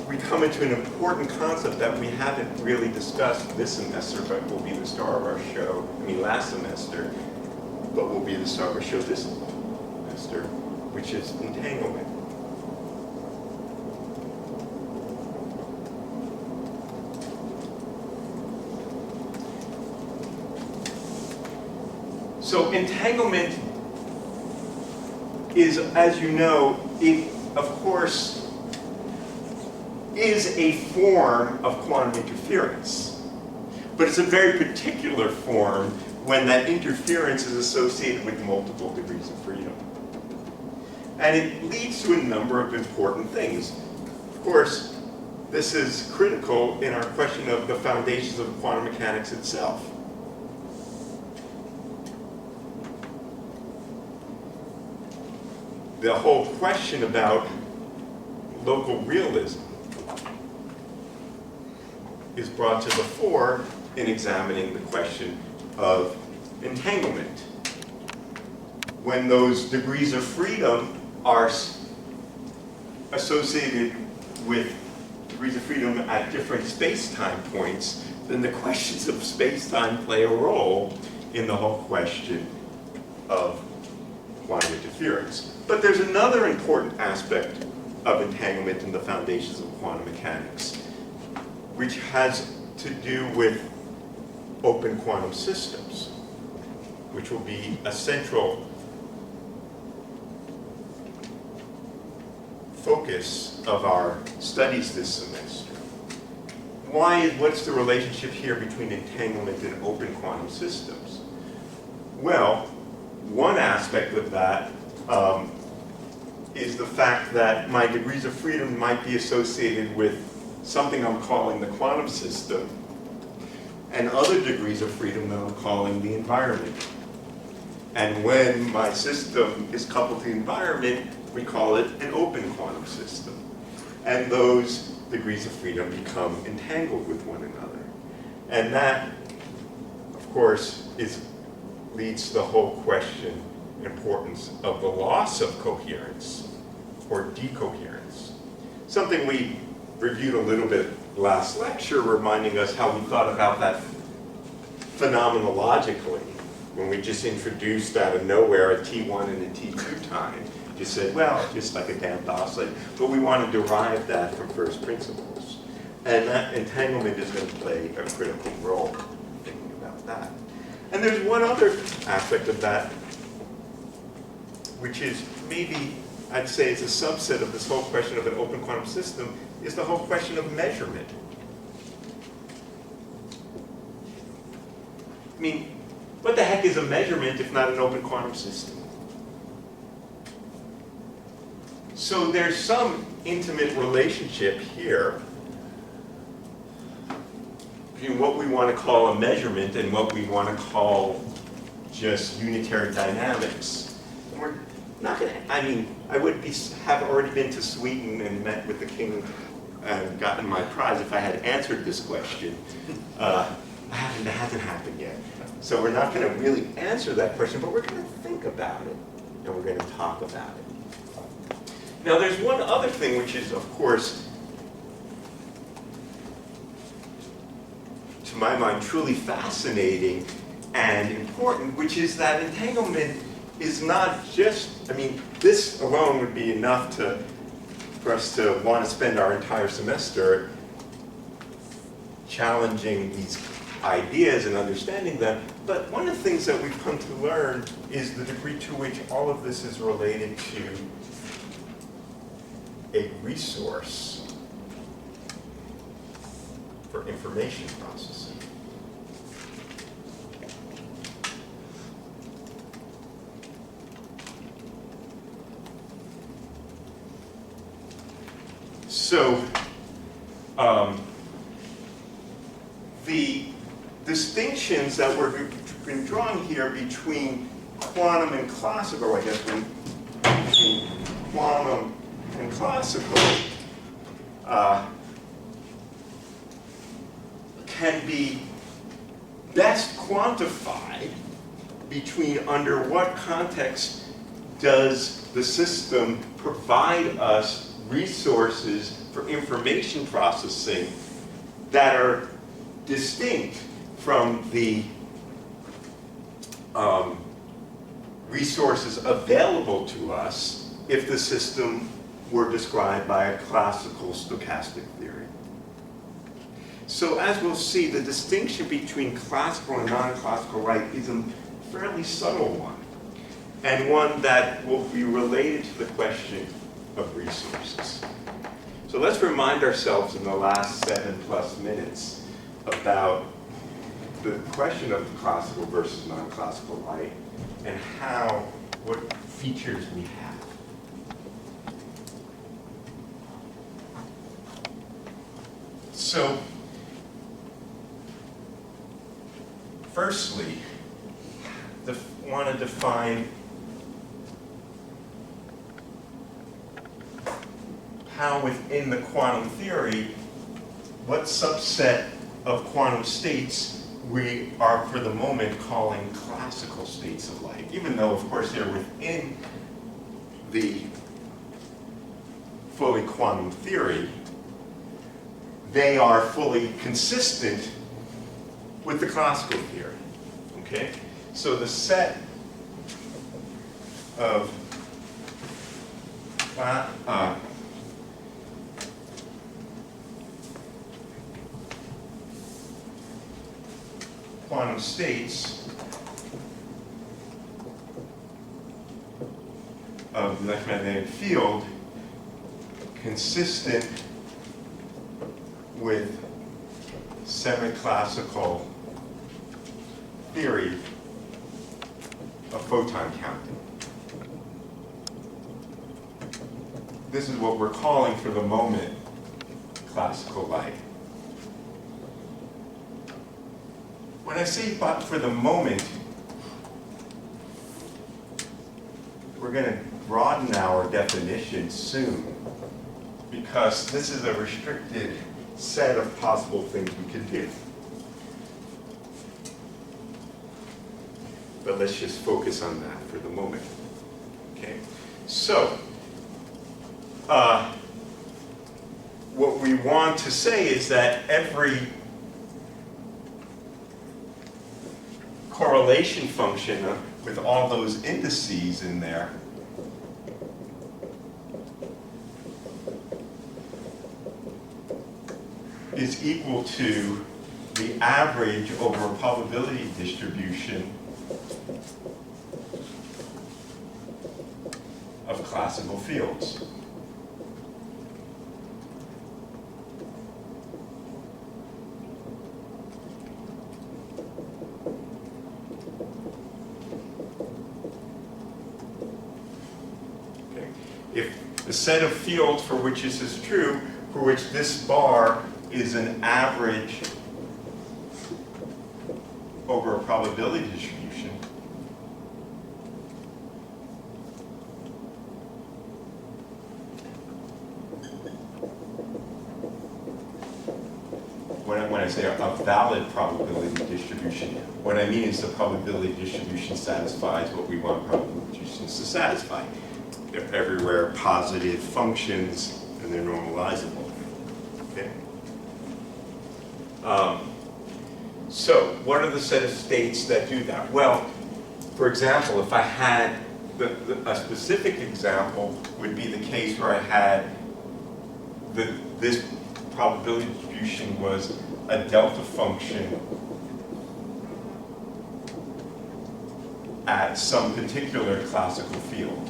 we come into an important concept that we haven't really discussed this semester, but will be the star of our show, last semester, but will be the star of our show this semester, which is entanglement. So entanglement is, as you know, it, of course, is a form of quantum interference. But it's a very particular form when that interference is associated with multiple degrees of freedom. And it leads to a number of important things. Of course, this is critical in our question of the foundations of quantum mechanics itself. The whole question about local realism is brought to the fore in examining the question of entanglement. When those degrees of freedom are associated with degrees of freedom at different space-time points, then the questions of space-time play a role in the whole question of quantum interference. But there's another important aspect of entanglement in the foundations of quantum mechanics, which has to do with open quantum systems, which will be a central focus of our studies this semester. What's the relationship here between entanglement and open quantum systems? Well, one aspect of that is the fact that my degrees of freedom might be associated with something I'm calling the quantum system, and other degrees of freedom that I'm calling the environment. And when my system is coupled to the environment, we call it an open quantum system. And those degrees of freedom become entangled with one another. And that, of course, leads to the whole question, importance of the loss of coherence or decoherence. Something we reviewed a little bit last lecture, reminding us how we thought about that phenomenologically when we just introduced out of nowhere a T1 and a T2 time. Just said, well, just like a damped oscillator. But we want to derive that from first principles. And that entanglement is going to play a critical role in thinking about that. And there's one other aspect of that, which is maybe, I'd say, is a subset of this whole question of an open quantum system, is the whole question of measurement. I mean, what the heck is a measurement if not an open quantum system? So there's some intimate relationship here between what we want to call a measurement and what we want to call just unitary dynamics. And we're not going to, I would have already been to Sweden and met with the king and gotten my prize if I had answered this question. That hasn't happened yet. So we're not going to really answer that question, but we're going to think about it, and we're going to talk about it. Now there's one other thing which is, of course, to my mind, truly fascinating and important, which is that entanglement is not just, this alone would be enough for us to want to spend our entire semester challenging these ideas and understanding them. But one of the things that we've come to learn is the degree to which all of this is related to a resource for information processing. So, the distinctions that we've been drawing here between quantum and classical, I guess, between quantum and classical, can be best quantified between under what context does the system provide us resources for information processing that are distinct from the resources available to us if the system were described by a classical stochastic theory. So as we'll see, the distinction between classical and non-classical light is a fairly subtle one, and one that will be related to the question of resources. So let's remind ourselves in the last 7+ minutes about the question of classical versus non-classical light and what features we have. So, firstly, want to define how within the quantum theory, what subset of quantum states we are for the moment calling classical states of light, even though of course they're within the fully quantum theory, they are fully consistent with the classical theory, okay? So the set of quantum states of the electromagnetic field consistent with semi-classical theory of photon counting. This is what we're calling for the moment classical light. When I say but for the moment, we're going to broaden our definition soon, because this is a restricted set of possible things we could do. But let's just focus on that for the moment. Okay? So, what we want to say is that every correlation function with all those indices in there is equal to the average over a probability distribution of classical fields. Okay. If the set of fields for which this is true, for which this bar is an average over a probability distribution, when I say a valid probability distribution, what I mean is the probability distribution satisfies what we want probability distributions to satisfy. They're everywhere positive functions and they're normalizable. Okay? So, what are the set of states that do that? Well, for example, if I had a specific example would be the case where I had this probability distribution was a delta function at some particular classical field.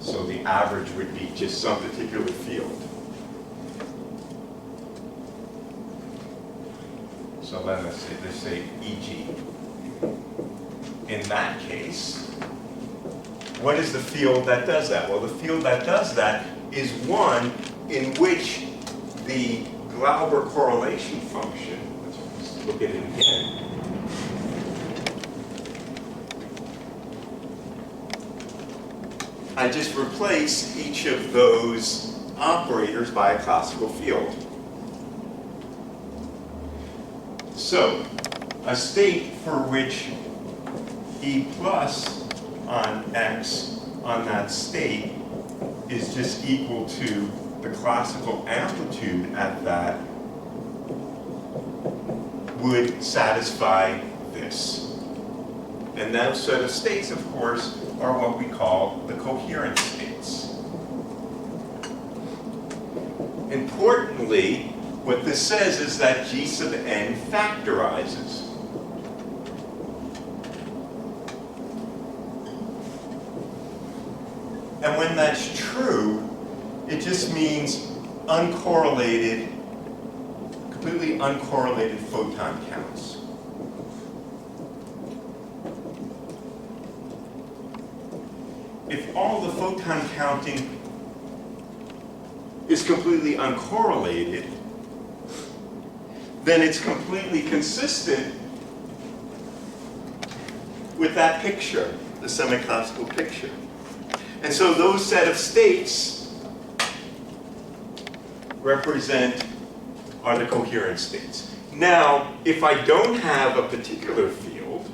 So the average would be just some particular field. So let us say, let's say e.g. In that case, what is the field that does that? Well, the field that does that is one in which the Glauber correlation function, let's look at it again, I just replace each of those operators by a classical field. So, a state for which E plus on X on that state is just equal to the classical amplitude at that would satisfy this. And those set of states, of course, are what we call the coherent states. Importantly, what this says is that G sub n factorizes. And when that's true, it just means uncorrelated, completely uncorrelated photon counts. If all the photon counting is completely uncorrelated, then it's completely consistent with that picture, the semi-classical picture. And so those set of states are the coherent states. Now, if I don't have a particular field,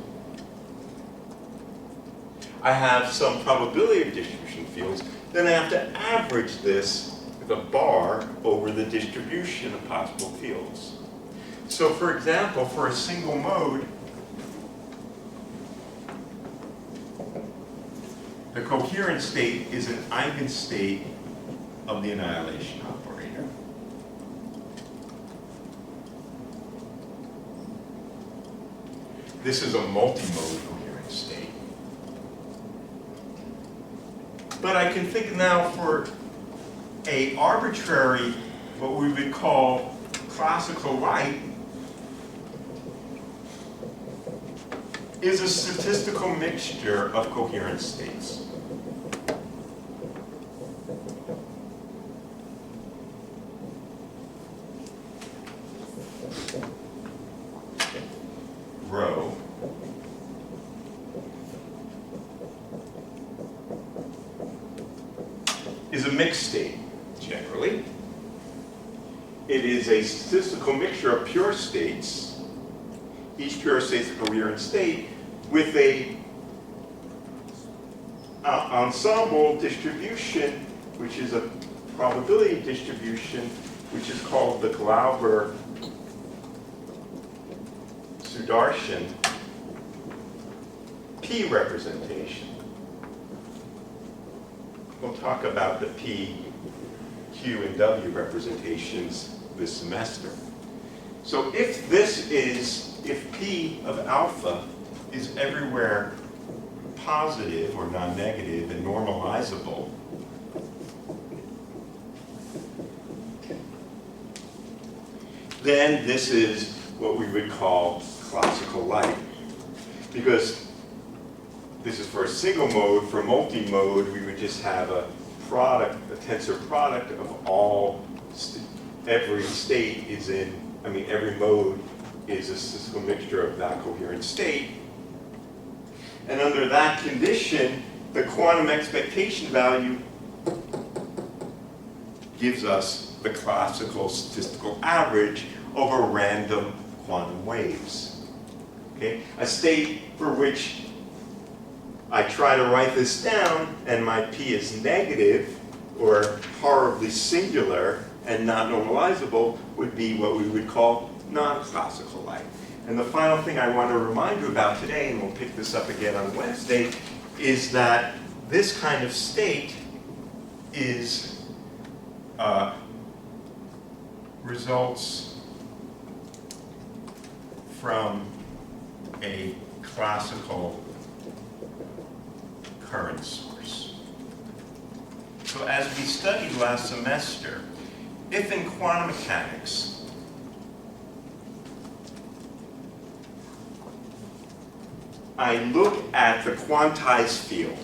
I have some probability of distribution fields, then I have to average this with a bar over the distribution of possible fields. So for example, for a single mode, the coherent state is an eigenstate of the annihilation operator. This is a multimode coherent state. But I can think now for an arbitrary, what we would call classical light, is a statistical mixture of coherent states. Rho is a mixed state, generally. It is a statistical mixture of pure states. Each pure state is a coherent state with a ensemble distribution, which is a probability distribution, which is called the Glauber Sudarshan P representation. We'll talk about the P, Q, and W representations this semester. So if P of alpha is everywhere positive or non-negative and normalizable, then this is what we would call classical light. Because this is for a single mode. For multi-mode, we would just have a product, a tensor product of all, every state is in, every mode is a statistical mixture of that coherent state. And under that condition, the quantum expectation value gives us the classical statistical average over random quantum waves. Okay? A state for which I try to write this down and my P is negative or horribly singular and not normalizable would be what we would call non-classical light. And the final thing I want to remind you about today, and we'll pick this up again on Wednesday, is that this kind of state is results from a classical current source. So as we studied last semester, if in quantum mechanics I look at the quantized field,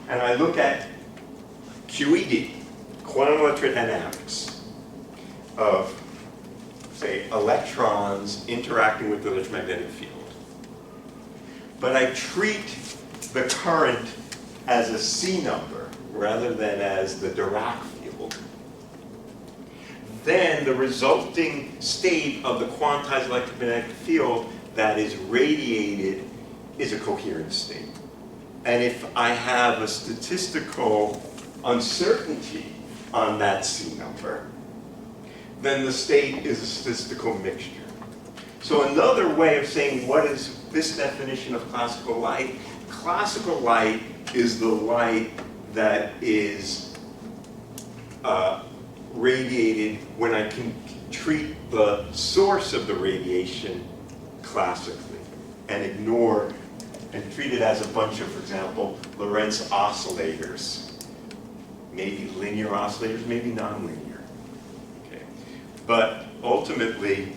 and I look at QED, quantum electrodynamics, of, say, electrons interacting with the electromagnetic field. But I treat the current as a C number rather than as the Dirac field. Then the resulting state of the quantized electromagnetic field that is radiated is a coherent state. And if I have a statistical uncertainty on that C number, then the state is a statistical mixture. So another way of saying what is this definition of classical light? Classical light is the light that is radiated when I can treat the source of the radiation classically and ignore and treat it as a bunch of, for example, Lorentz oscillators. Maybe linear oscillators, maybe nonlinear. Okay. But ultimately,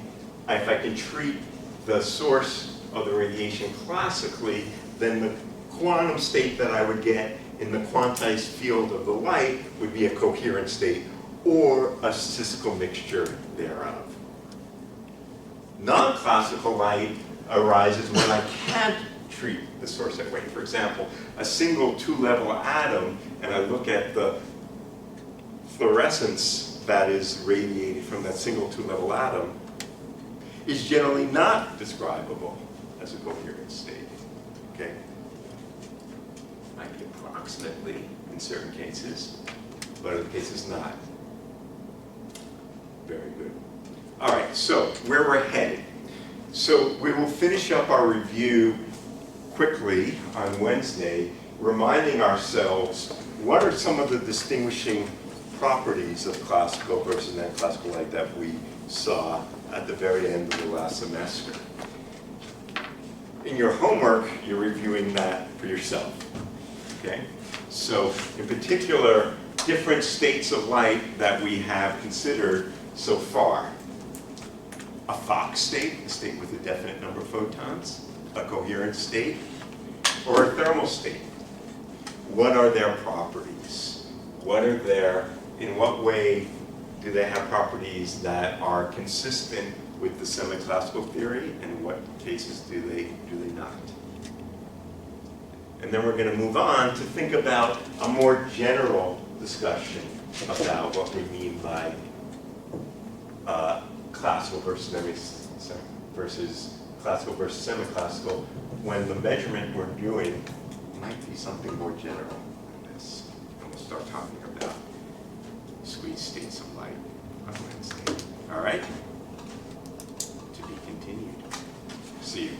if I can treat the source of the radiation classically, then the quantum state that I would get in the quantized field of the light would be a coherent state or a statistical mixture thereof. Non-classical light arises when I can't treat the source that way. For example, a single two-level atom, and I look at the fluorescence that is radiated from that single two-level atom, is generally not describable as a coherent state. Okay? Might be approximately in certain cases, but other cases not. Very good. All right, so where we're headed. So we will finish up our review quickly on Wednesday, reminding ourselves what are some of the distinguishing properties of classical versus non-classical light that we saw at the very end of the last semester. In your homework, you're reviewing that for yourself. Okay? So in particular, different states of light that we have considered so far. A Fock state, a state with a definite number of photons, a coherent state, or a thermal state. What are their properties? In what way do they have properties that are consistent with the semi-classical theory, and in what cases do they not? And then we're going to move on to think about a more general discussion about what we mean by classical versus classical versus semi-classical, when the measurement we're doing might be something more general than this. And we'll start talking about discrete states of light on Wednesday. All right? To be continued. See you.